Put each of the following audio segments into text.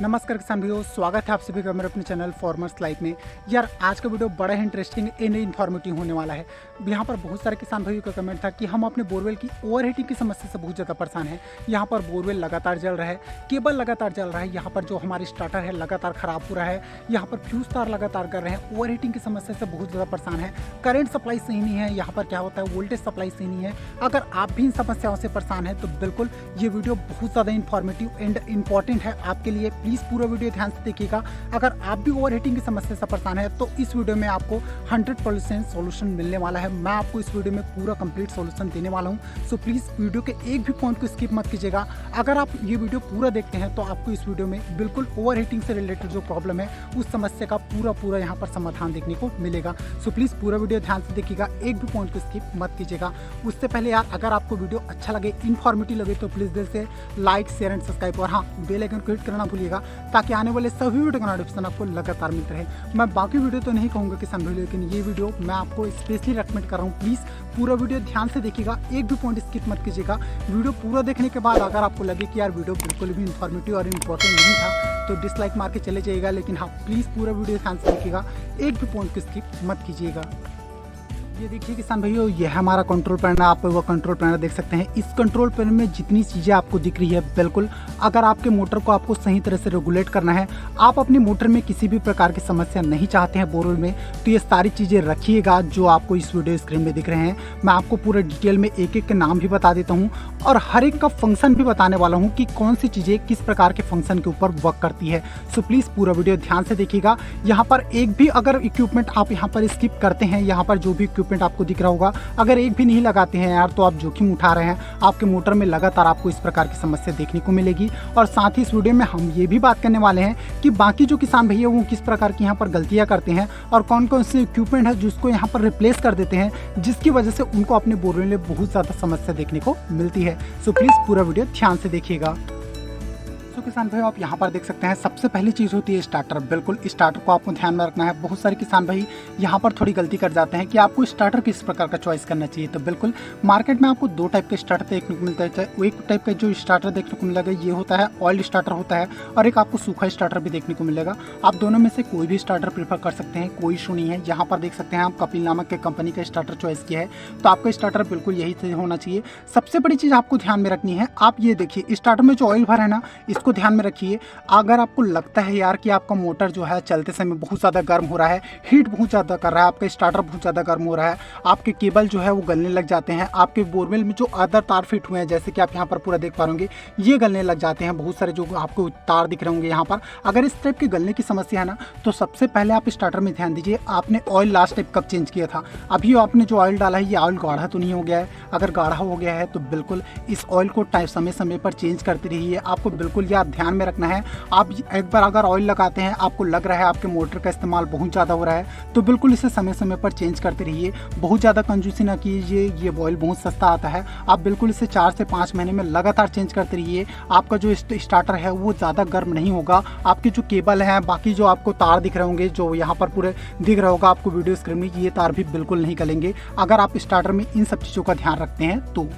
नमस्कार किसान भाइयों, स्वागत है आप सभी का मेरे अपने चैनल फार्मर्स लाइफ में। यार आज का वीडियो बड़ा ही इंटरेस्टिंग एंड इन्फॉर्मेटिव होने वाला है। यहाँ पर बहुत सारे किसान भाइयों का कमेंट था कि हम अपने बोरवेल की ओवरहीटिंग की समस्या से बहुत ज़्यादा परेशान हैं। यहाँ पर बोरवेल लगातार जल रहा है, केबल लगातार जल रहा है, यहाँ पर जो हमारे स्टार्टर है लगातार ख़राब हो रहा है, यहाँ पर फ्यूज तार लगातार कर रहे हैं। ओवरहीटिंग की समस्या से बहुत ज़्यादा परेशान है। करंट सप्लाई सही नहीं है, यहाँ पर क्या होता है वोल्टेज सप्लाई सही नहीं है। अगर आप भी इन समस्याओं से परेशान हैं तो बिल्कुल ये वीडियो बहुत ज़्यादा इन्फॉर्मेटिव एंड इम्पॉर्टेंट है आपके लिए। प्लीज़ पूरा वीडियो ध्यान से देखिएगा। अगर आप भी ओवरहीटिंग की समस्या से परेशान है तो इस वीडियो में आपको 100% सॉल्यूशन मिलने वाला है। मैं आपको इस वीडियो में पूरा कंप्लीट सॉल्यूशन देने वाला हूं। सो प्लीज़ वीडियो के एक भी पॉइंट को स्किप मत कीजिएगा। अगर आप ये वीडियो पूरा देखते हैं तो आपको इस वीडियो में बिल्कुल ओवरहीटिंग से रिलेटेड जो प्रॉब्लम है उस समस्या का पूरा यहाँ पर समाधान देखने को मिलेगा। सो प्लीज़ पूरा वीडियो ध्यान से देखिएगा, एक भी पॉइंट को स्किप मत कीजिएगा। उससे पहले यार अगर आपको वीडियो अच्छा लगे, इन्फॉर्मेटिव लगे तो प्लीज़ दिल से लाइक, शेयर एंड सब्सक्राइब और हाँ बेल आइकन को हिट करना भूलिएगा ताकि आने वाले सभी वीडियो का नोटिफिकेशन आपको लगातार मिलते रहे। मैं बाकी वीडियो तो नहीं कहूँगा किसान भाई, लेकिन ये वीडियो मैं आपको स्पेशली रेकमेंड कर रहा हूँ। प्लीज़ पूरा वीडियो ध्यान से देखिएगा, एक भी पॉइंट स्किप मत कीजिएगा। वीडियो पूरा देखने के बाद अगर आपको लगे कि यार वीडियो बिल्कुल भी इन्फॉर्मेटिव और इम्पोर्टेंट नहीं था तो डिसलाइक मार के चले जाइएगा, लेकिन हाँ प्लीज़ पूरा वीडियो ध्यान से देखिएगा, एक भी पॉइंट को स्किप मत कीजिएगा। ये देखिए किसान भाइयों, ये है हमारा कंट्रोल पैनल। आप वो कंट्रोल पैनल देख सकते हैं। इस कंट्रोल पैनल में जितनी चीज़ें आपको दिख रही है, बिल्कुल अगर आपके मोटर को आपको सही तरह से रेगुलेट करना है, आप अपनी मोटर में किसी भी प्रकार की समस्या नहीं चाहते हैं बोरवेल में, तो ये सारी चीज़ें रखिएगा जो आपको इस वीडियो स्क्रीन में दिख रहे हैं। मैं आपको पूरे डिटेल में एक एक के नाम भी बता देता हूँ और हर एक का फंक्शन भी बताने वाला हूँ कि कौन सी चीज़ें किस प्रकार के फंक्शन के ऊपर वर्क करती है। सो प्लीज़ पूरा वीडियो ध्यान से देखिएगा। यहाँ पर एक भी अगर इक्विपमेंट आप यहाँ पर स्किप करते हैं, यहाँ पर जो भी इक्विपमेंट आपको दिख रहा होगा अगर एक भी नहीं लगाते हैं यार तो आप जोखिम उठा रहे हैं। आपके मोटर में लगातार आपको इस प्रकार की समस्या देखने को मिलेगी। और साथ ही इस वीडियो में हम ये भी बात करने वाले हैं कि बाकी जो किसान भैया वो किस प्रकार की यहाँ पर गलतियाँ करते हैं और कौन कौन से इक्विपमेंट है जिसको यहाँ पर रिप्लेस कर देते हैं, जिसकी वजह से उनको अपने बोरवेल में बहुत ज़्यादा समस्या देखने को मिलती है। सो प्लीज़ पूरा वीडियो ध्यान से देखिएगा। तो किसान भाई आप यहाँ पर देख सकते हैं, सबसे पहली चीज़ होती है स्टार्टर। बिल्कुल स्टार्टर को आपको ध्यान में रखना है। बहुत सारे किसान भाई यहाँ पर थोड़ी गलती कर जाते हैं कि आपको स्टार्टर किस प्रकार का चॉइस करना चाहिए। तो बिल्कुल मार्केट में आपको दो टाइप के स्टार्टर देखने को मिलता है। एक टाइप का जो स्टार्टर देखने को मिलेगा ये होता है ऑयल स्टार्टर होता है, और एक आपको सूखा स्टार्टर भी देखने को मिलेगा। आप दोनों में से कोई भी स्टार्टर प्रेफर कर सकते हैं, कोई इशू नहीं है। यहाँ पर देख सकते हैं आप कपिल नामक के कंपनी का स्टार्टर चॉइस किया है, तो आपका स्टार्टर बिल्कुल यही से होना चाहिए। सबसे बड़ी चीज़ आपको ध्यान में रखनी है, आप ये देखिए स्टार्टर में जो ऑयल भर है ना, इसको ध्यान में रखिए। अगर आपको लगता है यार कि आपका मोटर जो है चलते समय बहुत ज़्यादा गर्म हो रहा है, हीट बहुत ज़्यादा कर रहा है, आपका स्टार्टर बहुत ज़्यादा गर्म हो रहा है, आपके केबल जो है वो गलने लग जाते हैं, आपके बोरवेल में जो अदर तार फिट हुए हैं जैसे कि आप यहाँ पर पूरा देख पा होंगे ये गलने लग जाते हैं, बहुत सारे जो आपको तार दिख रहे होंगे यहाँ पर, अगर इस टाइप के गलने की समस्या है ना तो सबसे पहले आप स्टार्टर में ध्यान दीजिए आपने ऑयल लास्ट टाइप कब चेंज किया था। अभी आपने जो ऑयल डाला है ये ऑयल गाढ़ा तो नहीं हो गया है। अगर गाढ़ा हो गया है तो बिल्कुल इस ऑयल को समय समय पर चेंज करते रहिए। आपको बिल्कुल यार ध्यान में रखना है। आप एक बार अगर ऑयल लगाते हैं, आपको लग रहा है आपके मोटर का इस्तेमाल बहुत ज़्यादा हो रहा है, तो बिल्कुल इसे समय समय पर चेंज करते रहिए। बहुत ज़्यादा कंजूसी ना कीजिए, ये ऑयल बहुत सस्ता आता है। आप बिल्कुल इसे 4 से 5 महीने में लगातार चेंज करते रहिए। आपका जो स्टार्टर है वो ज़्यादा गर्म नहीं होगा। आपके जो केबल हैं, बाकी जो आपको तार दिख रहे होंगे, जो यहाँ पर पूरे दिख रहा होगा आपको वीडियो स्क्रीन में, ये तार भी बिल्कुल नहीं गलेंगे अगर आप स्टार्टर में इन सब चीज़ों का ध्यान रखते हैं तो।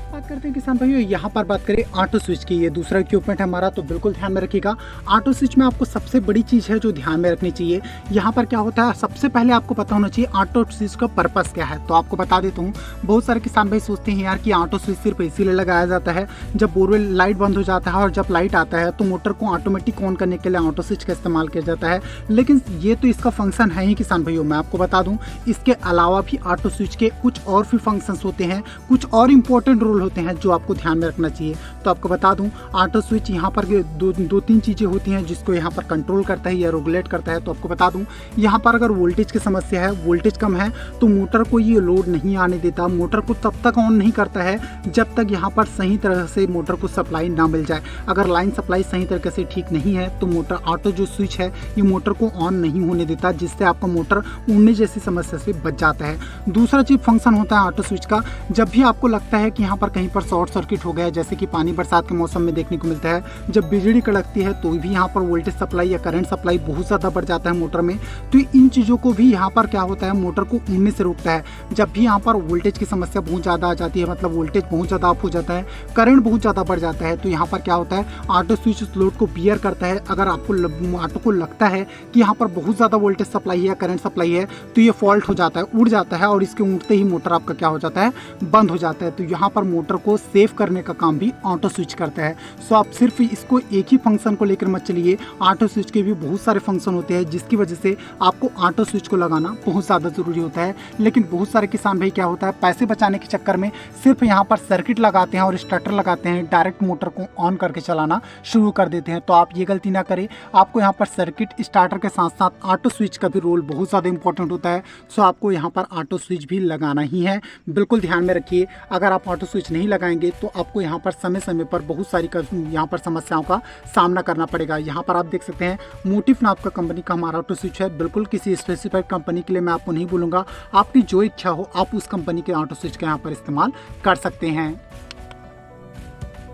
बात करते हैं किसान भाइयों, यहाँ पर बात करें ऑटो स्विच की। ये दूसरा इक्विपमेंट है हमारा, तो बिल्कुल ध्यान में रखिएगा। ऑटो स्विच में आपको सबसे बड़ी चीज़ है जो ध्यान में रखनी चाहिए। यहाँ पर क्या होता है, सबसे पहले आपको पता होना चाहिए ऑटो स्विच का पर्पस क्या है। तो आपको बता देता हूँ, बहुत सारे किसान भाई सोचते हैं यार कि ऑटो स्विच सिर्फ इसीलिए लगाया जाता है जब बोरवेल लाइट बंद हो जाता है और जब लाइट आता है तो मोटर को ऑटोमेटिक ऑन करने के लिए ऑटो स्विच का इस्तेमाल किया जाता है। लेकिन ये तो इसका फंक्शन है ही किसान भाइयों। मैं आपको बता दूँ, इसके अलावा भी ऑटो स्विच के कुछ और भी फंक्शंस होते हैं, कुछ और इंपॉर्टेंट रोल होते हैं जो आपको ध्यान में रखना चाहिए। तो आपको बता दूं, ऑटो स्विच यहाँ पर दो तीन चीज़ें होती हैं जिसको यहाँ पर कंट्रोल करता है या रेगुलेट करता है। तो आपको बता दूं, यहाँ पर अगर वोल्टेज की समस्या है, वोल्टेज कम है, तो मोटर को ये लोड नहीं आने देता। मोटर को तब तक ऑन नहीं करता है जब तक यहाँ पर सही तरह से मोटर को सप्लाई ना मिल जाए। अगर लाइन सप्लाई सही तरीके से ठीक नहीं है तो मोटर ऑटो जो स्विच है ये मोटर को ऑन नहीं होने देता, जिससे आपका मोटर उड़ने जैसी समस्या से बच जाता है। दूसरा चीज फंक्शन होता है ऑटो स्विच का, जब भी आपको लगता है कि यहाँ पर कहीं कहीं पर शॉर्ट सर्किट हो गया, जैसे कि पानी बरसात के मौसम में देखने को मिलता है, जब बिजली कड़कती है तो भी यहाँ पर वोल्टेज सप्लाई या करंट सप्लाई बहुत ज़्यादा बढ़ जाता है मोटर में। तो इन चीज़ों को भी यहाँ पर क्या होता है, मोटर को उड़ने से रोकता है। जब भी यहाँ पर वोल्टेज की समस्या बहुत ज़्यादा आ जाती है, मतलब वोल्टेज बहुत ज़्यादा अप हो जाता है, करंट बहुत ज़्यादा बढ़ जाता है, तो यहाँ पर क्या होता है, ऑटो स्विच उस लोड को बियर करता है। अगर आपको ऑटो को लगता है कि यहाँ पर बहुत ज़्यादा वोल्टेज सप्लाई है या करंट सप्लाई है, तो ये फॉल्ट हो जाता है, उड़ जाता है, और इसके उड़ते ही मोटर आपका क्या हो जाता है, बंद हो जाता है। तो यहाँ पर मोटर को सेव करने का काम भी ऑटो स्विच करता है। सो आप सिर्फ इसको एक ही फंक्शन को लेकर मत चलिए, ऑटो स्विच के भी बहुत सारे फंक्शन होते हैं, जिसकी वजह से आपको ऑटो स्विच को लगाना बहुत ज़्यादा ज़रूरी होता है। लेकिन बहुत सारे किसान भाई क्या होता है, पैसे बचाने के चक्कर में सिर्फ यहाँ पर सर्किट लगाते हैं और स्टार्टर लगाते हैं, डायरेक्ट मोटर को ऑन करके चलाना शुरू कर देते हैं। तो आप ये गलती ना करें, आपको यहाँ पर सर्किट स्टार्टर के साथ साथ ऑटो स्विच का भी रोल बहुत ज़्यादा इंपॉर्टेंट होता है। सो आपको यहाँ पर ऑटो स्विच भी लगाना ही है, बिल्कुल ध्यान में रखिए। अगर आप ऑटो स्विच नहीं लगाएंगे तो आपको यहाँ पर समय समय पर बहुत सारी यहाँ पर समस्याओं का सामना करना पड़ेगा। यहाँ पर आप देख सकते हैं मोटिव नाम का कंपनी का हमारा ऑटो स्विच है। बिल्कुल किसी स्पेसिफाइड कंपनी के लिए मैं आपको नहीं बोलूँगा, आपकी जो इच्छा हो आप उस कंपनी के ऑटो स्विच का यहाँ पर इस्तेमाल कर सकते हैं।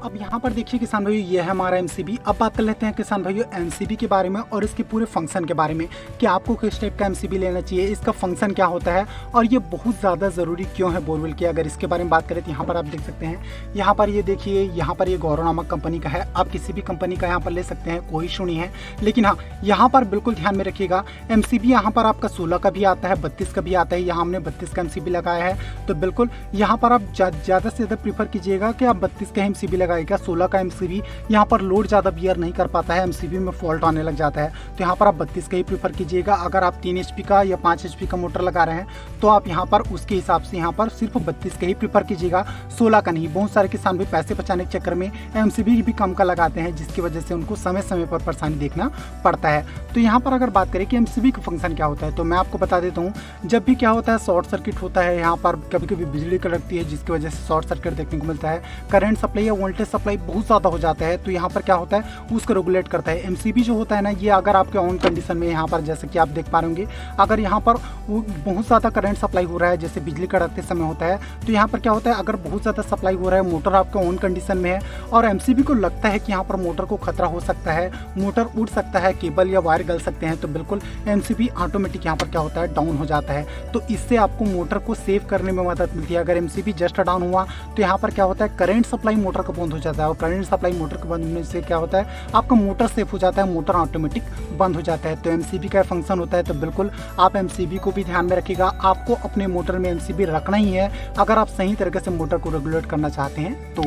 अब यहाँ पर देखिए किसान भाइयों, ये है हमारा एमसीबी। अब बात कर लेते हैं किसान भाइयों एमसीबी के बारे में और इसके पूरे फंक्शन के बारे में कि आपको किस टाइप का एमसीबी लेना चाहिए, इसका फंक्शन क्या होता है और ये बहुत ज़्यादा ज़रूरी क्यों है बोरवेल के। अगर इसके बारे में बात करें तो यहाँ पर आप देख सकते हैं, यहाँ पर ये देखिए, यहाँ पर ये गौरव नामक कंपनी का है। आप किसी भी कंपनी का यहाँ पर ले सकते हैं, कोई इशू नहीं है। लेकिन हाँ, यहाँ पर बिल्कुल ध्यान में रखिएगा, एमसीबी यहाँ पर आपका 16 का भी आता है, 32 का भी आता है। यहाँ हमने 32 का एमसीबी लगाया है, तो बिल्कुल यहाँ पर आप ज़्यादा से ज़्यादा प्रीफर कीजिएगा कि आप 32 का एमसीबी लगाइएगा। 16 का एमसीबी यहाँ पर लोड ज़्यादा बियर नहीं कर पाता है, एमसीबी में फॉल्ट आने लग जाता है, तो यहाँ पर आप 32 का ही प्रीफर कीजिएगा। अगर आप 3 HP का या 5 HP का मोटर लगा रहे हैं तो आप यहाँ पर उसके हिसाब से यहाँ पर सिर्फ 32 का ही प्रीफर कीजिएगा, 16 का नहीं। बहुत सारे किसान भी पैसे बचाने के चक्कर में एमसीबी भी कम का लगाते हैं, जिसकी वजह से उनको समय समय पर परेशानी देखना पड़ता है। तो यहाँ पर अगर बात करें कि एमसीबी का फंक्शन क्या होता है, तो मैं आपको बता देता हूँ। जब भी क्या होता है, शॉर्ट सर्किट होता है, यहाँ पर कभी कभी बिजली कड़कती है, जिसकी वजह से शॉर्ट सर्किट देखने को मिलता है, करंट सप्लाई या वोल्टेज सप्लाई बहुत ज़्यादा हो जाता है, तो यहाँ पर क्या होता है, उसको रेगुलेट करता है। एमसीबी जो होता है ना, ये अगर आपके ऑन कंडीशन में, यहाँ पर जैसे कि आप देख पा रहे होंगे, अगर यहाँ पर बहुत ज़्यादा करंट सप्लाई हो रहा है, जैसे बिजली कड़कते समय होता है, तो यहाँ पर क्या होता है, अगर बहुत ज़्यादा सप्लाई हो रहा है, मोटर आपके ऑन कंडीशन में है और एमसीबी को लगता है कि यहाँ पर मोटर को खतरा हो सकता है, मोटर उड़ सकता है, केबल या वायर गल सकते हैं, तो बिल्कुल एमसीबी ऑटोमेटिक यहाँ पर क्या होता है, डाउन हो जाता है। तो इससे आपको मोटर को सेव करने में मदद मिलती है। अगर एमसीबी जस्ट डाउन हुआ तो यहाँ पर क्या होता है, करंट सप्लाई मोटर का बंद हो जाता है, और करंट सप्लाई मोटर के बंद होने से क्या होता है, आपका मोटर सेफ हो जाता है, मोटर ऑटोमेटिक बंद हो जाता है। तो एमसीबी का फंक्शन होता है। तो बिल्कुल आप एमसीबी को भी ध्यान में रखिएगा, आपको अपने मोटर में एमसीबी रखना ही है अगर आप सही तरीके से मोटर को रेगुलेट करना चाहते हैं। तो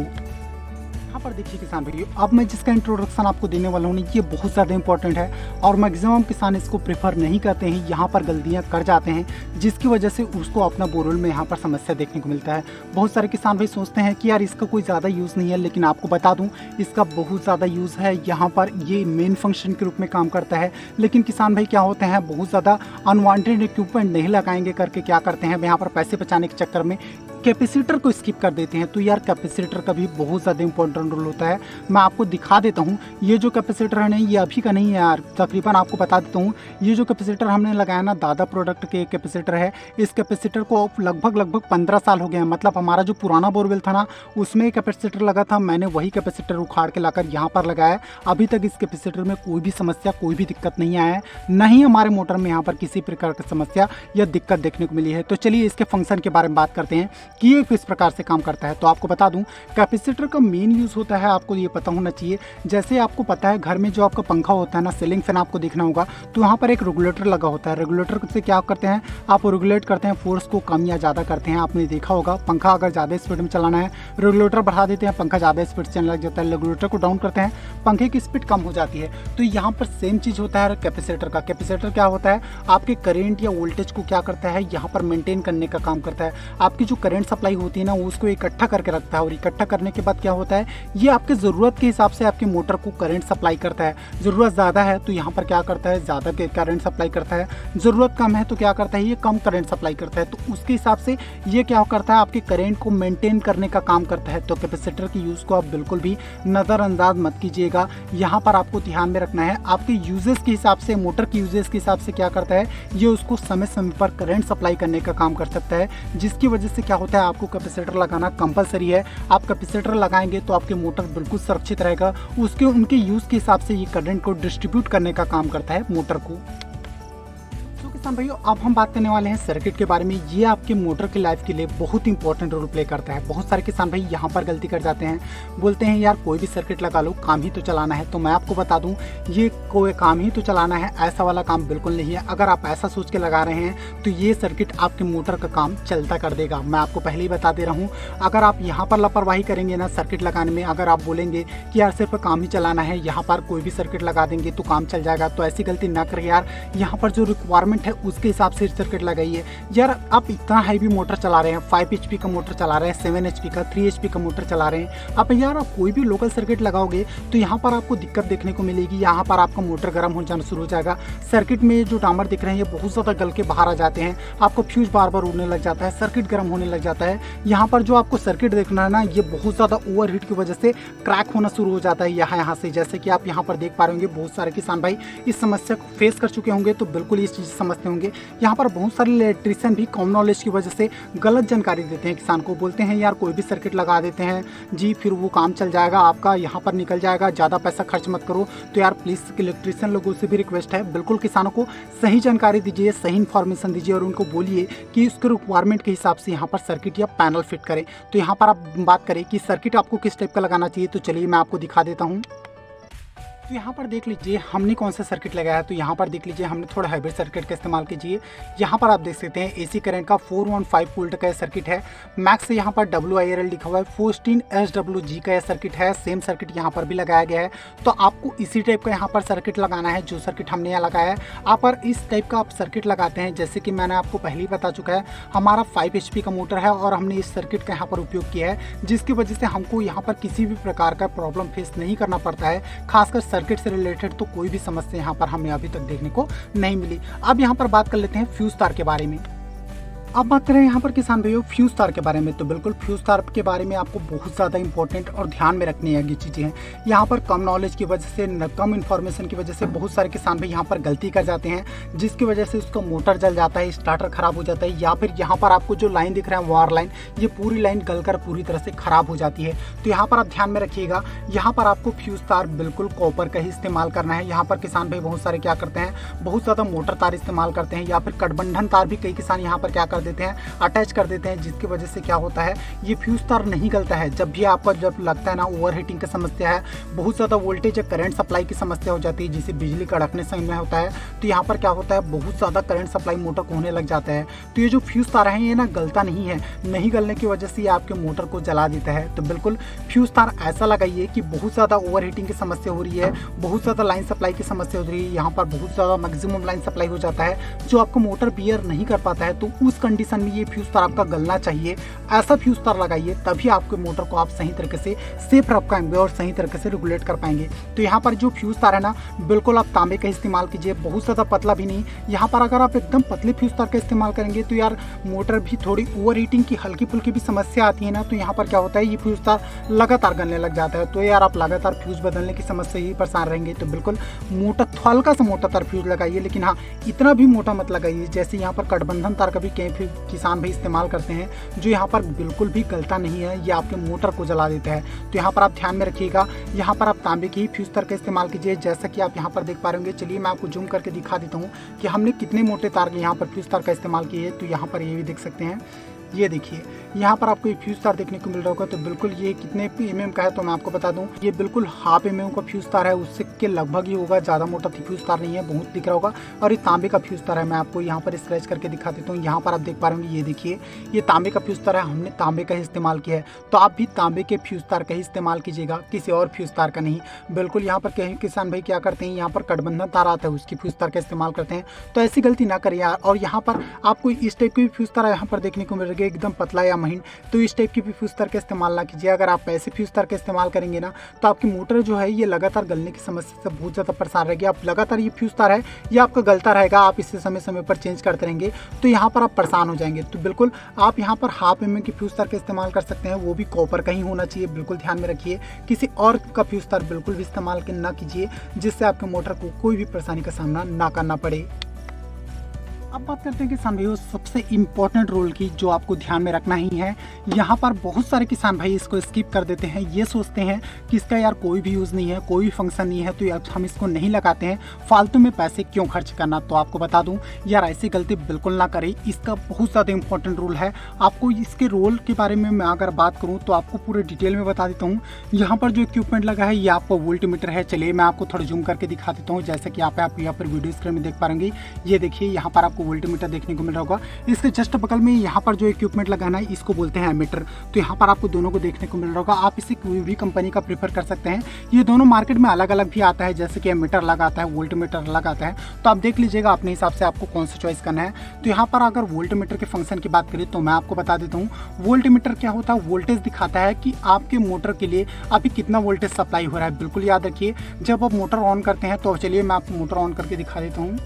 यहाँ पर देखिए किसान भाइयों, अब मैं जिसका इंट्रोडक्शन आपको देने वाला हूँ ये बहुत ज़्यादा इंपॉर्टेंट है और मैक्सिमम किसान इसको प्रेफर नहीं करते हैं, यहाँ पर गलतियाँ कर जाते हैं, जिसकी वजह से उसको अपना बोरवेल में यहाँ पर समस्या देखने को मिलता है। बहुत सारे किसान भाई सोचते हैं कि यार इसका कोई ज़्यादा यूज़ नहीं है, लेकिन आपको बता दूँ इसका बहुत ज़्यादा यूज़ है। यहाँ पर ये मेन फंक्शन के रूप में काम करता है। लेकिन किसान भाई क्या होते हैं, बहुत ज़्यादा अनवांटेड इक्विपमेंट नहीं लगाएंगे करके क्या करते हैं, यहाँ पर पैसे बचाने के चक्कर में कैपेसिटर को स्किप कर देते हैं। तो यार कैपेसिटर का भी बहुत ज़्यादा इंपॉर्टेंट रोल होता है। मैं आपको दिखा देता हूँ, ये जो कैपेसिटर है ना, ये अभी का नहीं है यार, तकरीबन आपको बता देता हूँ, ये जो कैपेसिटर हमने लगाया ना, दादा प्रोडक्ट के कैपेसिटर है। इस कैपेसिटर को लगभग 15 साल हो गए हैं। मतलब हमारा जो पुराना बोरवेल था ना, उसमें कैपेसिटर लगा था, मैंने वही कैपेसिटर उखाड़ के लाकर यहाँ पर लगाया। अभी तक इस कैपेसिटर में कोई भी समस्या, कोई भी दिक्कत नहीं आया है, न ही हमारे मोटर में यहाँ पर किसी प्रकार की समस्या या दिक्कत देखने को मिली है। तो चलिए इसके फंक्शन के बारे में बात करते हैं कि ये किस प्रकार से काम करता है। तो आपको बता दूं, कैपेसिटर का मेन यूज़ होता है, आपको ये पता होना चाहिए। जैसे आपको पता है घर में जो आपका पंखा होता है ना, सीलिंग फैन आपको देखना होगा, तो वहाँ पर एक रेगुलेटर लगा होता है। रेगुलेटर से क्या करते हैं, आप रेगुलेट करते हैं, फोर्स को कम या ज़्यादा करते हैं। आपने देखा होगा, पंखा अगर ज़्यादा स्पीड में चलाना है, रेगुलेटर बढ़ा देते हैं, पंखा ज़्यादा स्पीड चलने लग जाता है, रेगुलेटर को डाउन करते हैं, पंखे की स्पीड कम हो जाती है। तो यहाँ पर सेम चीज़ होता है कैपेसिटर का। कैपेसिटर क्या होता है, आपके करेंट या वोल्टेज को क्या करता है, यहाँ पर मेंटेन करने का काम करता है। आपकी जो करंट सप्लाई होती है ना, उसको इकट्ठा करके रखता है, और इकट्ठा करने के बाद क्या होता है, ये आपके ज़रूरत के हिसाब से आपकी मोटर को करंट सप्लाई करता है। ज़रूरत ज़्यादा है तो यहाँ पर क्या करता है, ज़्यादा करंट सप्लाई करता है। ज़रूरत कम है तो क्या करता है, ये कम करंट सप्लाई करता है। तो उसके हिसाब से ये क्या करता है, आपके करंट को मेंटेन करने का काम करता है। तो कैपेसिटर की यूज़ को आप बिल्कुल भी नज़रअंदाज मत कीजिएगा। यहाँ पर आपको ध्यान में रखना है, आपके यूजेस के हिसाब से, मोटर के यूजेस के हिसाब से क्या करता है, ये उसको समय समय पर करंट सप्लाई करने का काम कर सकता है। जिसकी वजह से क्या होता मस्ट है, आपको कैपेसिटर लगाना कंपलसरी है। आप कैपेसिटर लगाएंगे तो आपके मोटर बिल्कुल सुरक्षित रहेगा। उसके उनके यूज़ के हिसाब से ये करंट को डिस्ट्रीब्यूट करने का काम करता है मोटर को। किसान भाइयों, अब हम बात करने वाले हैं सर्किट के बारे में। ये आपके मोटर की लाइफ के लिए बहुत इंपॉर्टेंट रोल प्ले करता है। बहुत सारे किसान भाई यहाँ पर गलती कर जाते हैं, बोलते हैं यार कोई भी सर्किट लगा लो, काम ही तो चलाना है। तो मैं आपको बता दूं, ये कोई काम ही तो चलाना है, ऐसा वाला काम बिल्कुल नहीं है। अगर आप ऐसा सोच के लगा रहे हैं तो ये सर्किट आपके मोटर का काम चलता कर देगा। मैं आपको पहले ही बता दे रहा हूँ, अगर आप यहाँ पर लापरवाही करेंगे ना सर्किट लगाने में, अगर आप बोलेंगे कि यार सिर्फ काम ही चलाना है, यहाँ पर कोई भी सर्किट लगा देंगे तो काम चल जाएगा, तो ऐसी गलती ना करिए यार। यहाँ पर जो रिक्वायरमेंट है उसके हिसाब से सर्किट लगाइए। यार आप इतना हैवी मोटर चला रहे हैं, 5 HP का मोटर चला रहे हैं, 7 HP का, 3 HP का मोटर चला रहे हैं आप, यार आप कोई भी लोकल सर्किट लगाओगे तो यहाँ पर आपको दिक्कत देखने को मिलेगी। यहाँ पर आपका मोटर गर्म हो जाना शुरू हो जाएगा। सर्किट में जो डामर दिख रहे हैं ये बहुत ज़्यादा गल के बाहर आ जाते हैं, आपको फ्यूज बार बार उड़ने लग जाता है, सर्किट गर्म होने लग जाता है। यहाँ पर जो आपको सर्किट देखना है ना, ये बहुत ज़्यादा ओवरहीट की वजह से क्रैक होना शुरू हो जाता है यहाँ से। जैसे कि आप यहाँ पर देख पा रहे होंगे, बहुत सारे किसान भाई इस समस्या को फेस कर चुके होंगे तो बिल्कुल इस चीज़ समझते होंगे। यहाँ पर बहुत सारे इलेक्ट्रीशियन भी कम नॉलेज की वजह से गलत जानकारी देते हैं किसान को, बोलते हैं यार कोई भी सर्किट लगा देते हैं जी, फिर वो काम चल जाएगा, आपका यहाँ पर निकल जाएगा, ज़्यादा पैसा खर्च मत करो। तो यार प्लीज़ इलेक्ट्रीशियन लोगों से भी रिक्वेस्ट है, बिल्कुल किसानों को सही जानकारी दीजिए, सही इन्फॉर्मेशन दीजिए और उनको बोलिए कि उसके रिक्वायरमेंट के हिसाब से यहाँ पर सर्किट या पैनल फिट करें। तो यहाँ पर आप बात करें कि सर्किट आपको किस टाइप का लगाना चाहिए, तो चलिए मैं आपको दिखा देता हूँ। तो यहाँ पर देख लीजिए हमने कौन सा सर्किट लगाया है। तो यहाँ पर देख लीजिए हमने थोड़ा हाइब्रिड सर्किट का इस्तेमाल कीजिए। यहाँ पर आप देख सकते हैं एसी करंट का 415 वोल्ट का सर्किट है। मैक्स से यहाँ पर WIRL लिखा हुआ है, 14 SWG का यह सर्किट है। सेम सर्किट यहाँ पर भी लगाया गया है। तो आपको इसी टाइप का यहाँ पर सर्किट लगाना है जो सर्किट हमने यहाँ लगाया है। आप पर इस टाइप का आप सर्किट लगाते हैं, जैसे कि मैंने आपको पहले ही बता चुका है, हमारा 5 HP का मोटर है और हमने इस सर्किट का यहाँ पर उपयोग किया है, जिसकी वजह से हमको यहाँ पर किसी भी प्रकार का प्रॉब्लम फेस नहीं करना पड़ता है। खासकर सर्किट से रिलेटेड तो कोई भी समस्या यहाँ पर हमें अभी तक देखने को नहीं मिली। अब यहाँ पर बात कर लेते हैं फ्यूज तार के बारे में। अब बात करें यहाँ पर किसान भाइयों फ्यूज तार के बारे में, तो बिल्कुल फ्यूज तार के बारे में आपको बहुत ज़्यादा इंपॉर्टेंट और ध्यान में रखने वाली चीज़ें हैं। यहाँ पर कम नॉलेज की वजह से, कम इन्फॉर्मेशन की वजह से बहुत सारे किसान भाई यहाँ पर गलती कर जाते हैं, जिसकी वजह से उसका मोटर जल जाता है, स्टार्टर खराब हो जाता है, या फिर यहाँ पर आपको जो लाइन दिख रहा है वायर लाइन, ये पूरी लाइन गलकर पूरी तरह से खराब हो जाती है। तो यहाँ पर आप ध्यान में रखिएगा, यहाँ पर आपको फ्यूज तार बिल्कुल कॉपर का ही इस्तेमाल करना है। यहाँ पर किसान भाई बहुत सारे क्या करते हैं, बहुत ज़्यादा मोटर तार इस्तेमाल करते हैं, या फिर कटबंधन तार भी कई किसान यहाँ पर क्या कर देते हैं, अटैच कर देते हैं, जिसकी वजह से क्या होता है, ये फ्यूज तार नहीं गलता है। जब भी आपका जब लगता है ना ओवर हीटिंग की समस्या है, बहुत ज़्यादा वोल्टेज या करंट सप्लाई की समस्या हो जाती है, जिसे बिजली कड़कने से में होता है, तो यहाँ पर क्या होता है, बहुत ज़्यादा करंट सप्लाई मोटर को होने लग जाता है। तो ये जो फ्यूज तार है ये ना गलता नहीं है, नहीं गलने की वजह से ये आपके मोटर को जला देता है। तो बिल्कुल फ्यूज तार ऐसा लगाइए कि बहुत ज़्यादा ओवर हीटिंग की समस्या हो रही है, बहुत ज़्यादा लाइन सप्लाई की समस्या हो रही है, यहाँ पर बहुत ज़्यादा मैक्सिमम लाइन सप्लाई हो जाता है, जो आपका मोटर बियर नहीं कर पाता है। तो उस कंडीशन में ये फ्यूज तार आपका गलना चाहिए। ऐसा फ्यूज तार लगाइए, तभी आपके मोटर को आप सही तरीके से सेफ रख पाएंगे और सही तरीके से रेगुलेट कर पाएंगे। तो यहाँ पर जो फ्यूज तार है ना, बिल्कुल आप तांबे का इस्तेमाल कीजिए, बहुत ज़्यादा पतला भी नहीं। यहाँ पर अगर आप एकदम पतले फ्यूज तार का इस्तेमाल करेंगे तो यार मोटर भी थोड़ी ओवर हीटिंग की हल्की फुल्की भी समस्या आती है ना, तो यहाँ पर क्या होता है, ये फ्यूज तार लगातार गलने लग जाता है। तो यार आप लगातार फ्यूज बदलने की समस्या ही परेशान रहेंगे। तो बिल्कुल मोटा हल्का सा मोटा तार फ्यूज लगाइए, लेकिन हाँ इतना भी मोटा मत लगाइए। जैसे यहाँ पर कटबंधन तार का भी कई किसान भी इस्तेमाल करते हैं, जो यहाँ पर बिल्कुल भी गलता नहीं है, ये आपके मोटर को जला देता है। तो यहाँ पर आप ध्यान में रखिएगा, यहाँ पर आप तांबे की ही फ्यूज तार का इस्तेमाल कीजिए, जैसा कि आप यहाँ पर देख पा रहे होंगे। चलिए मैं आपको जूम करके दिखा देता हूँ कि हमने कितने मोटे तार के यहाँ पर फ्यूज तार का इस्तेमाल किए। तो यहाँ पर ये भी देख सकते हैं, ये देखिए यहाँ पर आपको ये फ्यूज तार देखने को मिल रहा होगा। तो बिल्कुल ये कितने mm का है, तो मैं आपको बता दूं, ये बिल्कुल हाफ mm का फ्यूज तार है, उससे के लगभग ही होगा, ज़्यादा मोटा फ्यूज तार नहीं है, बहुत दिख रहा होगा। और ये तांबे का फ्यूज तार है, मैं आपको यहाँ पर स्क्रैच करके दिखा देता हूँ। यहाँ पर आप देख पा रहे होंगे, ये देखिए ये तांबे का फ्यूज तार है, हमने तांबे का ही इस्तेमाल किया है। तो आप भी तांबे के फ्यूज तार का ही इस्तेमाल कीजिएगा, किसी और फ्यूज तार का नहीं। बिल्कुल यहाँ पर कई किसान भाई क्या करते हैं, यहाँ पर कटबंधन तार आता है, उसकी फ्यूज तार का इस्तेमाल करते हैं। तो ऐसी गलती ना करिए यार। और यहाँ पर आपको इस टाइप की फ्यूज तार यहाँ पर देखने को मिलेगा, एकदम पतला या महीन। तो इस टाइप की भी फ्यूज तार का इस्तेमाल ना कीजिए। अगर आप ऐसे फ्यूज तार का इस्तेमाल करेंगे ना, तो आपकी मोटर जो है ये लगातार गलने की समस्या से बहुत ज़्यादा परेशान रहेगी। आप लगातार ये फ्यूज तार है ये आपका गलता रहेगा, आप इसे समय समय पर चेंज करते रहेंगे, तो यहाँ पर आप परेशान हो जाएंगे। तो बिल्कुल आप यहाँ पर हाफ mm की फ्यूज तार का इस्तेमाल कर सकते हैं, वो भी कॉपर का ही होना चाहिए। बिल्कुल ध्यान में रखिए, किसी और का फ्यूज तार बिल्कुल भी इस्तेमाल ना कीजिए, जिससे आपके मोटर को कोई भी परेशानी का सामना ना करना पड़े। अब बात करते हैं किसान भाइयों सबसे इम्पोर्टेंट रोल की, जो आपको ध्यान में रखना ही है। यहाँ पर बहुत सारे किसान भाई इसको स्किप कर देते हैं, ये सोचते हैं कि इसका यार कोई भी यूज़ नहीं है, कोई भी फंक्शन नहीं है, तो यार हम इसको नहीं लगाते हैं, फालतू में पैसे क्यों खर्च करना। तो आपको बता दूं यार ऐसी गलती बिल्कुल ना करें, इसका बहुत ज़्यादा इंपॉर्टेंट रोल है। आपको इसके रोल के बारे में मैं अगर बात करूँ तो आपको पूरे डिटेल में बता देता हूँ। यहाँ पर जो इक्विपमेंट लगा है ये आपको वोल्ट मीटर है। चलिए मैं आपको थोड़ा जूम करके दिखा देता हूँ, जैसे कि आप यहाँ पर वीडियो स्क्रीन में देख पाएंगे। ये देखिए यहाँ पर आपको वोल्ट मीटर देखने को मिल रहा होगा। इसके जस्ट बगल में यहाँ पर जो इक्विपमेंट लगाना है इसको बोलते हैं एमीटर। तो यहाँ पर आपको दोनों को देखने को मिल रहा होगा। आप इसे कोई भी कंपनी का प्रीफर कर सकते हैं। ये दोनों मार्केट में अलग अलग भी आता है, जैसे कि एमीटर लगाता है, वोल्ट मीटर लगाता है। तो आप देख लीजिएगा अपने हिसाब से आपको कौन सा चॉइस करना है। तो यहाँ पर अगर वोल्ट मीटर के फंक्शन की बात करें तो मैं आपको बता देता हूँ। वोल्ट मीटर क्या होता है, वोल्टेज दिखाता है कि आपके मोटर के लिए अभी कितना वोल्टेज सप्लाई हो रहा है। बिल्कुल याद रखिए, जब आप मोटर ऑन करते हैं तो चलिए मैं आपको मोटर ऑन करके दिखा देता हूँ।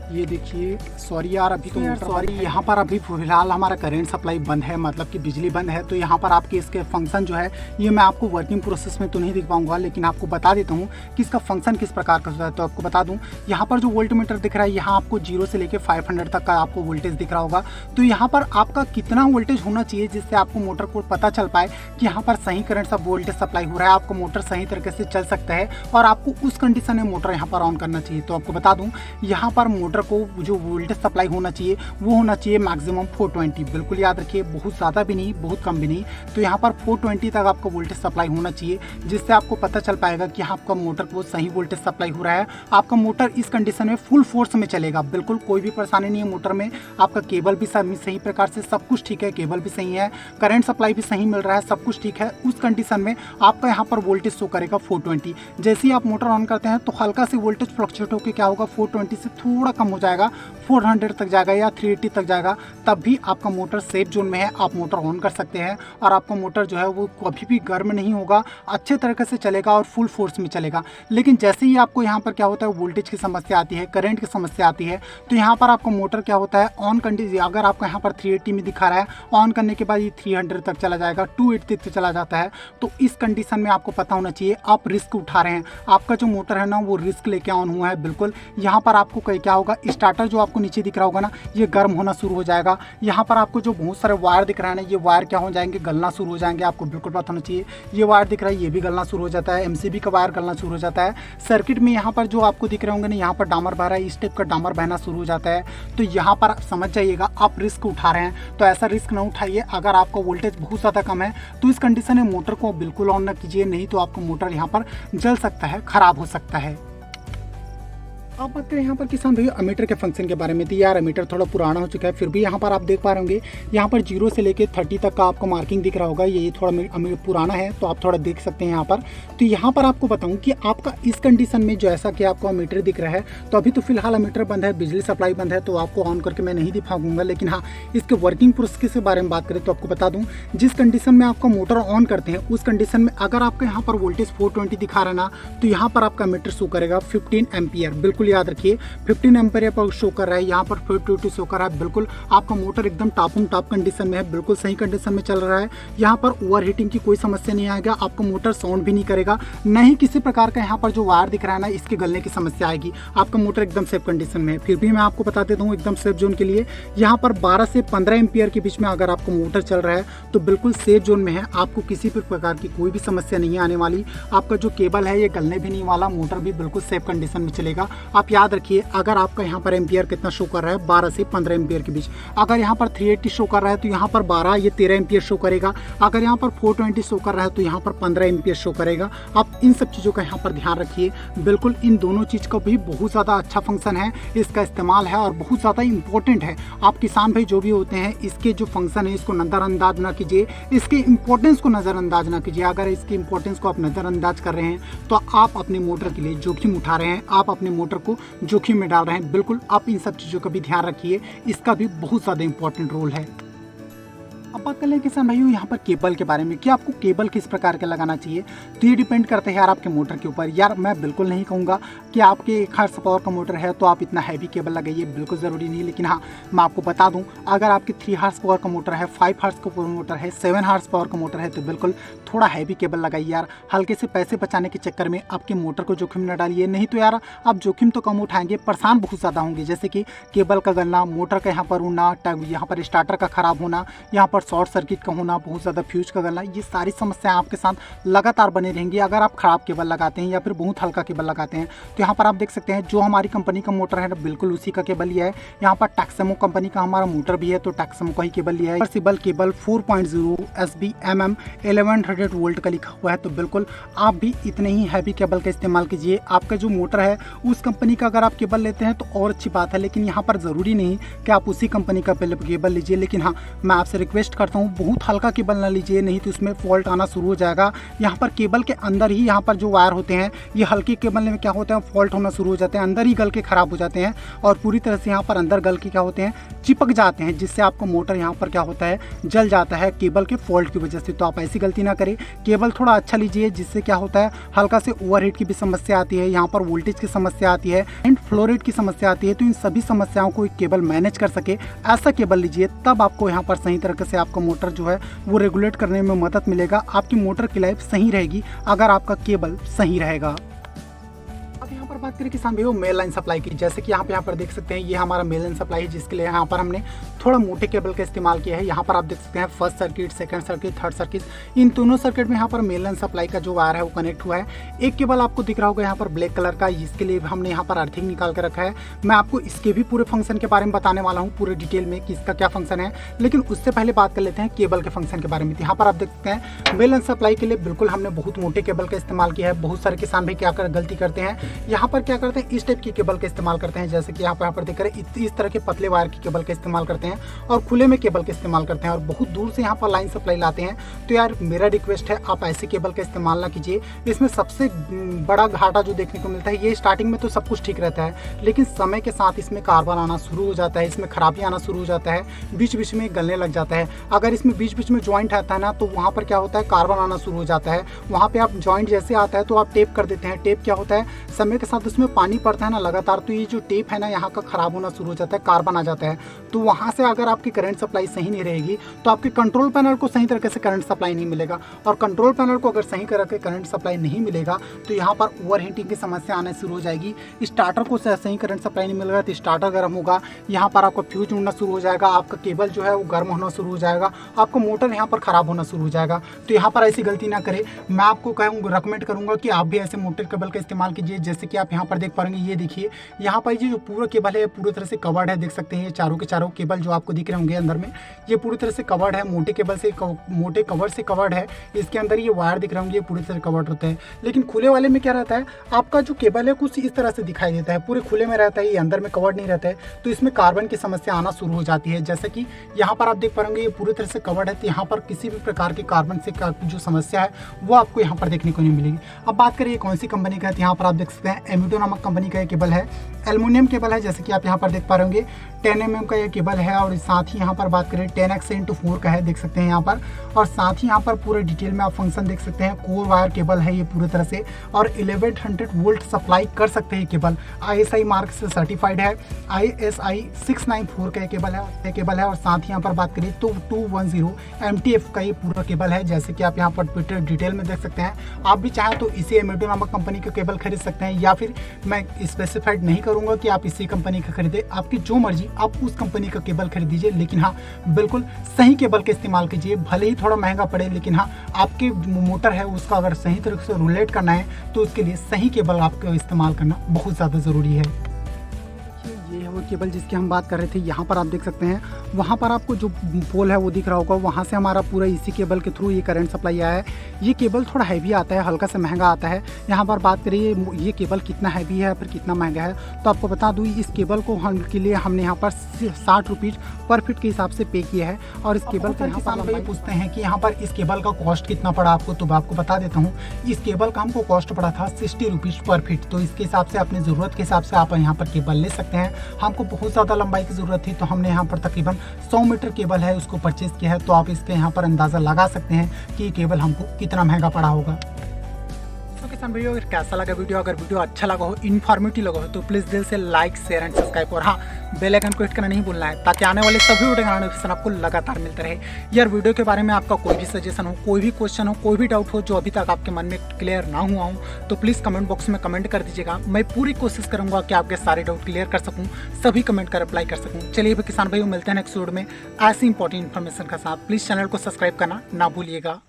ये देखिए, सॉरी यार अभी तो सॉरी यहाँ पर अभी फिलहाल हमारा करंट सप्लाई बंद है, मतलब कि बिजली बंद है। तो यहाँ पर आपके इसके फंक्शन जो है ये मैं आपको वर्किंग प्रोसेस में तो नहीं दिख पाऊंगा, लेकिन आपको बता देता हूँ कि इसका फंक्शन किस प्रकार का होता है। तो आपको बता दूँ यहाँ पर जो वोल्ट मीटर दिख रहा है यहाँ आपको 0 से लेकर 500 तक का आपको वोल्टेज दिख रहा होगा। तो यहाँ पर आपका कितना वोल्टेज होना चाहिए जिससे आपको मोटर को पता चल पाए कि यहाँ पर सही करंट सब वोल्टेज सप्लाई हो रहा है, आपको मोटर सही तरीके से चल सकता है और आपको उस कंडीशन में मोटर यहाँ पर ऑन करना चाहिए। तो आपको बता दूँ यहाँ पर मोटर को जो वोल्टेज सप्लाई होना चाहिए वो होना चाहिए मैक्सिमम 420। बिल्कुल याद रखिए, बहुत ज़्यादा भी नहीं, बहुत कम भी नहीं। तो यहाँ पर 420 तक आपको वोल्टेज सप्लाई होना चाहिए, जिससे आपको पता चल पाएगा कि आपका मोटर को सही वोल्टेज सप्लाई हो रहा है। आपका मोटर इस कंडीशन में फुल फोर्स में चलेगा, बिल्कुल कोई भी परेशानी नहीं है मोटर में। आपका केबल भी सही प्रकार से सब कुछ ठीक है, केबल भी सही है, करंट सप्लाई भी सही मिल रहा है, सब कुछ ठीक है। उस कंडीशन में आपका यहाँ पर वोल्टेज शो करेगा 420। जैसे ही आप मोटर ऑन करते हैं तो हल्का से वोल्टेज फ्लक्चुएट होकर क्या होगा, 420 से थोड़ा कम हो जाएगा, 400 तक जाएगा या 380 तक जाएगा। तब भी आपका मोटर सेफ जोन में है, आप मोटर ऑन कर सकते हैं और आपका मोटर जो है वो कभी भी गर्म नहीं होगा, अच्छे तरीके से चलेगा और फुल फोर्स में चलेगा। लेकिन जैसे ही आपको यहाँ पर क्या होता है, वोल्टेज की समस्या आती है, करंट की समस्या आती है, तो यहाँ पर आपका मोटर क्या होता है ऑन कंडीशन, अगर आपका यहाँ पर 380 में दिखा रहा है, ऑन करने के बाद ये 300 तक चला जाएगा, 280 तक चला जाता है। तो इस कंडीशन में आपको पता होना चाहिए आप रिस्क उठा रहे हैं, आपका जो मोटर है ना वो रिस्क लेके ऑन हुआ है। बिल्कुल यहाँ पर आपको क्या होगा, स्टार्टर जो आपको नीचे दिख रहा होगा ना ये गर्म होना शुरू हो जाएगा। यहाँ पर आपको जो बहुत सारे वायर दिख रहा है ना, ये वायर क्या हो जाएंगे, गलना शुरू हो जाएंगे। आपको बिल्कुल पता होना चाहिए। ये वायर दिख रहा है ये भी गलना शुरू हो जाता है, एमसीबी का वायर गलना शुरू हो जाता है। सर्किट में यहाँ पर जो आपको दिख रहे होंगे ना, यहाँ पर डामर बह रहा है, इस टाइप का डामर बहना शुरू हो जाता है। तो यहाँ पर समझ जाइएगा आप रिस्क उठा रहे हैं। तो ऐसा रिस्क ना उठाइए। अगर आपका वोल्टेज बहुत ज़्यादा कम है तो इस कंडीशन में मोटर को बिल्कुल ऑन ना कीजिए, नहीं तो आपका मोटर यहाँ पर जल सकता है, खराब हो सकता है। अब बात करें यहाँ पर किसान भैया अमीटर के फंक्शन के बारे में। तो यार अमीटर थोड़ा पुराना हो चुका है, फिर भी यहाँ पर आप देख पा रहे होंगे यहाँ पर 0 से लेके 30 तक का आपको मार्किंग दिख रहा होगा। ये थोड़ा पुराना है तो आप थोड़ा देख सकते हैं यहाँ पर। तो यहाँ पर आपको बताऊँ कि आपका इस कंडीशन में जैसा कि आपको अमीटर दिख रहा है, तो अभी तो फिलहाल अमीटर बंद है, बिजली सप्लाई बंद है, तो आपको ऑन करके मैं नहीं दिखाऊंगा। लेकिन हाँ, इसके वर्किंग प्रोसेस के बारे में बात करें तो आपको बता दूँ, जिस कंडीशन में आपका मोटर ऑन करते हैं उस कंडीशन में अगर आपका यहाँ पर वोल्टेज 420 दिखा रहा है ना, तो यहाँ पर आपका मीटर शो करेगा 15 एम्पियर। बिल्कुल याद रखिए, 15 एम्पियर पर शो कर रहा है, यहाँ पर 420 शो कर रहा है। बिल्कुल आपका मोटर एकदम टॉप कंडीशन में है, बिल्कुल सही कंडीशन में चल रहा है। यहाँ पर ओवर हीटिंग की कोई समस्या नहीं आएगा, आपका मोटर साउंड भी नहीं करेगा, न ही किसी प्रकार का यहाँ पर जो वायर दिख रहा है ना इसके गलने की समस्या आएगी। आपका मोटर एकदम सेफ कंडीशन में है। फिर भी मैं आपको बता देता हूँ एकदम सेफ जोन के लिए यहाँ पर 12 से 15 एम्पियर के बीच में अगर आपको मोटर चल रहा है तो बिल्कुल सेफ जोन में है, आपको किसी भी प्रकार की कोई भी समस्या नहीं आने वाली। आपका जो केबल है ये गलने भी नहीं वाला, मोटर भी बिल्कुल सेफ कंडीशन में चलेगा। आप याद रखिए, अगर आपका यहाँ पर एम्पियर कितना शो कर रहा है, 12 से 15 एम्पियर के बीच। अगर यहाँ पर 380 शो कर रहा है तो यहाँ पर 12 ये 13 एम्पियर शो करेगा। अगर यहाँ पर 420 शो कर रहा है तो यहाँ पर 15 एम्पियर शो करेगा। आप इन सब चीज़ों का यहाँ पर ध्यान रखिए। बिल्कुल इन दोनों चीज़ का भी बहुत ज़्यादा अच्छा फंक्शन है, इसका इस्तेमाल है और बहुत ज़्यादा इंपॉर्टेंट है। आप किसान भाई जो भी होते हैं इसके जो फंक्शन है इसको नज़रअंदाज ना कीजिए, इसके इंपॉर्टेंस को नज़रअंदाज ना कीजिए। अगर इसके इंपॉर्टेंस को आप नज़रअंदाज कर रहे हैं तो आप अपने मोटर के लिए जोखिम उठा रहे हैं, आप अपने मोटर को जोखिम में डाल रहे हैं। बिल्कुल आप इन सब चीज़ों का भी ध्यान रखिए, इसका भी बहुत ज़्यादा इंपॉर्टेंट रोल है। अब बात कर लें किसान भाइयों यहाँ पर केबल के बारे में कि आपको केबल किस प्रकार का लगाना चाहिए। तो ये डिपेंड करता है यार आपके मोटर के ऊपर। यार मैं बिल्कुल नहीं कहूँगा कि आपके 1 हॉर्स पावर का मोटर है तो आप इतना हैवी केबल लगाइए, बिल्कुल ज़रूरी नहीं। लेकिन हाँ, मैं आपको बता दूँ, अगर आपके 3 हॉर्स पावर का मोटर है, 5 हॉर्स का मोटर है, 7 हॉर्स पावर का मोटर है तो बिल्कुल थोड़ा हैवी केबल लगाइए यार। हल्के से पैसे बचाने के चक्कर में आपके मोटर को जोखिम न डालिए, नहीं तो यार आप जोखिम तो कम उठाएंगे, परेशान बहुत ज़्यादा होंगे। जैसे कि केबल का गलना, मोटर का यहाँ पर उड़ना, यहाँ पर स्टार्टर का ख़राब होना, यहाँ पर शॉर्ट सर्किट का होना, बहुत ज़्यादा फ्यूज का गलना, ये सारी समस्याएं आपके साथ लगातार बनी रहेंगी अगर आप ख़राब केबल लगाते हैं या फिर बहुत हल्का केबल लगाते हैं। तो यहाँ पर आप देख सकते हैं जो हमारी कंपनी का मोटर है बिल्कुल उसी का केबल लिया है। यहाँ पर टैक्समो कंपनी का हमारा मोटर भी है तो टैक्समो का ही केबल लिया है। सिबल केबल 4.0 SBMM 1100 वोल्ट का लिखा हुआ है। तो बिल्कुल आप भी इतने ही हैवी केबल का इस्तेमाल कीजिए। आपका जो मोटर है उस कंपनी का अगर आप केबल लेते हैं तो और अच्छी बात है, लेकिन यहाँ पर ज़रूरी नहीं कि आप उसी कंपनी का केबल लीजिए। लेकिन हाँ, मैं आपसे रिक्वेस्ट करता हूँ बहुत हल्का केबल ना लीजिए, नहीं तो उसमें फॉल्ट आना शुरू हो जाएगा। यहाँ पर केबल के अंदर ही यहाँ पर जो वायर होते हैं, ये हल्के केबल में क्या होता है, फॉल्ट होना शुरू हो जाते हैं, अंदर ही गल के ख़राब हो जाते हैं और पूरी तरह से यहाँ पर अंदर गल के क्या होते हैं, चिपक जाते हैं, जिससे आपका मोटर यहाँ पर क्या होता है, जल जाता है केबल के फॉल्ट की वजह से। तो आप ऐसी गलती ना करें, केबल थोड़ा अच्छा लीजिए, जिससे क्या होता है हल्का से ओवरहीट की भी समस्या आती है, यहाँ पर वोल्टेज की समस्या आती है एंड फ्लो रेट की समस्या आती है। तो इन सभी समस्याओं को एक केबल मैनेज कर सके ऐसा केबल लीजिए, तब आपको यहाँ पर सही तरीके से आपका मोटर जो है वो रेगुलेट करने में मदद मिलेगा। आपकी मोटर की लाइफ सही रहेगी अगर आपका केबल सही रहेगा। बात करें किसान भाइयों मेल लाइन सप्लाई की, जैसे कि यहाँ पर देख सकते हैं ये हमारा मेल लाइन सप्लाई है, जिसके लिए यहाँ पर हमने थोड़ा मोटे केबल का इस्तेमाल किया है। यहाँ पर आप देख सकते हैं first circuit, second circuit, third circuit, इन दोनों सर्किट में यहाँ पर मेल लाइन सप्लाई का जो वायर है वो कनेक्ट हुआ है। एक केबल आपको दिख रहा होगा यहाँ पर ब्लैक कलर का, इसके लिए हमने यहाँ पर अर्थिंग निकाल कर रखा है। मैं आपको इसके भी पूरे फंक्शन के बारे में बताने वाला हूँ पूरे डिटेल में कि इसका क्या फंक्शन है, लेकिन उससे पहले बात कर लेते हैं केबल के फंक्शन के बारे में। यहाँ पर आप देख सकते हैं मेल लाइन सप्लाई के लिए बिल्कुल हमने बहुत मोटे केबल का इस्तेमाल किया है। बहुत सारे किसान भाई क्या गलती करते हैं, यहाँ पर क्या करते हैं, इस टाइप की केबल का इस्तेमाल करते हैं, जैसे कि यहाँ पर देख रहे हैं इस तरह के पतले वायर की केबल का इस्तेमाल करते हैं और खुले में केबल का इस्तेमाल करते हैं और बहुत दूर से यहाँ पर लाइन सप्लाई लाते हैं। तो यार मेरा रिक्वेस्ट है आप ऐसे केबल का इस्तेमाल ना कीजिए। इसमें सबसे बड़ा घाटा जो देखने को मिलता है, ये स्टार्टिंग में तो सब कुछ ठीक रहता है, लेकिन समय के साथ इसमें कार्बन आना शुरू हो जाता है, इसमें खराबी आना शुरू हो जाता है, बीच बीच में गलने लग जाता है। अगर इसमें बीच बीच में ज्वाइंट आता है ना, तो वहाँ पर क्या होता है, कार्बन आना शुरू हो जाता है। वहाँ पे आप ज्वाइंट जैसे आता है तो आप टेप कर देते हैं। टेप क्या होता है, समय के साथ उसमें पानी पड़ता है ना लगातार, तो ये जो टेप है ना यहाँ का खराब होना शुरू हो जाता है, कार्बन आ जाता है। तो वहाँ से अगर आपकी करंट सप्लाई सही नहीं रहेगी तो आपके कंट्रोल पैनल को सही तरीके से करंट सप्लाई नहीं मिलेगा, और कंट्रोल पैनल को अगर सही करके करंट सप्लाई नहीं मिलेगा तो यहाँ पर ओवर हीटिंग की समस्या आने शुरू हो जाएगी। स्टार्टर को सही करंट सप्लाई नहीं मिलेगा तो स्टार्टर गर्म होगा, यहाँ पर आपका फ्यूज उड़ना शुरू हो जाएगा, आपका केबल जो है वो गर्म होना शुरू हो जाएगा, आपका मोटर यहाँ पर खराब होना शुरू हो जाएगा। तो यहाँ पर ऐसी गलती ना करें। मैं आपको रिकमेंड करूँगा कि आप भी ऐसे मोटे केबल का इस्तेमाल कीजिए। जैसे कि आप यहाँ पर देख पाएंगे, ये देखिए यहाँ पर ये जो पूरा केबल है पूरी तरह से कवर्ड है, देख सकते हैं ये चारों के चारों केबल जो आपको दिख रहे होंगे अंदर में, ये पूरी तरह से कवर्ड है, मोटे केबल से मोटे कवर से कवर्ड है। इसके अंदर ये वायर दिख रहे होंगे, ये पूरी तरह से कवर्ड होता है। लेकिन खुले वाले में क्या रहता है, आपका जो केबल है कुछ इस तरह से दिखाई देता है, पूरे खुले में रहता है, ये अंदर में कवर्ड नहीं रहता है, तो इसमें कार्बन की समस्या आना शुरू हो जाती है। जैसे कि यहाँ पर आप देख पाएंगे ये पूरी तरह से कवर्ड है, तो यहाँ पर किसी भी प्रकार के कार्बन से जो समस्या है वो आपको यहाँ पर देखने को नहीं मिलेगी। अब बात करिए कौन सी कंपनी का है, तो यहाँ पर आप देख सकते हैं एमिडो नामक कंपनी का ये केबल है, एल्युमिनियम केबल है, जैसे कि आप यहाँ पर देख पा रहे होंगे 10 mm का ये केबल है। और साथ ही यहाँ पर बात करें 10x/4 का है, देख सकते हैं यहाँ पर, और साथ ही यहाँ पर पूरे डिटेल में आप फंक्शन देख सकते हैं। कोर वायर केबल है ये पूरी तरह से, और 1100 वोल्ट सप्लाई कर सकते हैं। ये केबल ISI मार्क से सर्टिफाइड है, ISI 694 का ये केबल है। और साथ ही यहाँ पर बात करें तो 210 MTF का ये पूरा केबल है, जैसे कि आप यहाँ पर डिटेल में देख सकते हैं। आप भी चाहें तो इसी एमिडो नामक कंपनी का केबल खरीद सकते हैं, या फिर मैं स्पेसिफाइड नहीं करूँगा कि आप इसी कंपनी का खरीदें, आपकी जो मर्जी आप उस कंपनी का केबल खरीद दीजिए। लेकिन हाँ, बिल्कुल सही केबल का इस्तेमाल कीजिए, भले ही थोड़ा महंगा पड़े, लेकिन हाँ आपके मोटर है उसका अगर सही तरीके से रूलेट करना है तो उसके लिए सही केबल आपको इस्तेमाल करना बहुत ज़्यादा ज़रूरी है। ये है वो केबल जिसकी हम बात कर रहे थे। यहाँ पर आप देख सकते हैं, वहाँ पर आपको जो पोल है वो दिख रहा होगा, वहाँ से हमारा पूरा इसी केबल के थ्रू ये करंट सप्लाई आया है। ये केबल थोड़ा हैवी आता है, हल्का से महंगा आता है। यहाँ पर बात करिए ये केबल कितना हैवी है फिर कितना महंगा है, तो आपको बता दूँ इस केबल को के लिए हमने यहाँ पर 60 रुपीज़ पर फीट के हिसाब से पे किया है। और इस केबल का यहाँ पर पूछते हैं कि यहाँ पर इस केबल का कॉस्ट कितना पड़ा आपको, तो मैं आपको बता देता हूँ। इस केबल का हमको कॉस्ट पड़ा था 60 रुपीज़ पर फीट। तो इसके हिसाब से अपनी ज़रूरत के हिसाब से आप यहाँ पर केबल ले सकते हैं। हमको बहुत ज़्यादा लंबाई की ज़रूरत थी, तो हमने यहाँ पर तकरीबन 100 मीटर केबल है उसको परचेज़ किया है। तो आप इसके यहाँ पर अंदाज़ा लगा सकते हैं कि ये केबल हमको कितना महंगा पड़ा होगा। तो किसान भाइयों, अगर कैसा लगा वीडियो, अगर वीडियो अच्छा लगा हो, इन्फॉर्मेटिव लगा हो, तो प्लीज़ दिल से लाइक, शेयर एंड सब्सक्राइब, और हाँ, बेल आइकन को हिट करना नहीं भूलना है, ताकि आने वाले सभी वीडियो का नोटिफिकेशन आपको लगातार मिलता रहे। यार वीडियो के बारे में आपका कोई भी सजेशन हो, कोई भी क्वेश्चन हो, कोई भी डाउट हो जो अभी तक आपके मन में क्लियर ना हुआ हो, तो प्लीज़ कमेंट बॉक्स में कमेंट कर दीजिएगा। मैं पूरी कोशिश करूँगा कि आपके सारे डाउट क्लियर कर सकूँ, सभी कमेंट का रिप्लाई कर सकूँ। चलिए किसान भाइयों, मिलते हैं नेक्स्ट वीडियो में ऐसी इंपॉर्टेंट इन्फॉर्मेशन के साथ। प्लीज़ चैनल को सब्सक्राइब करना ना भूलिएगा।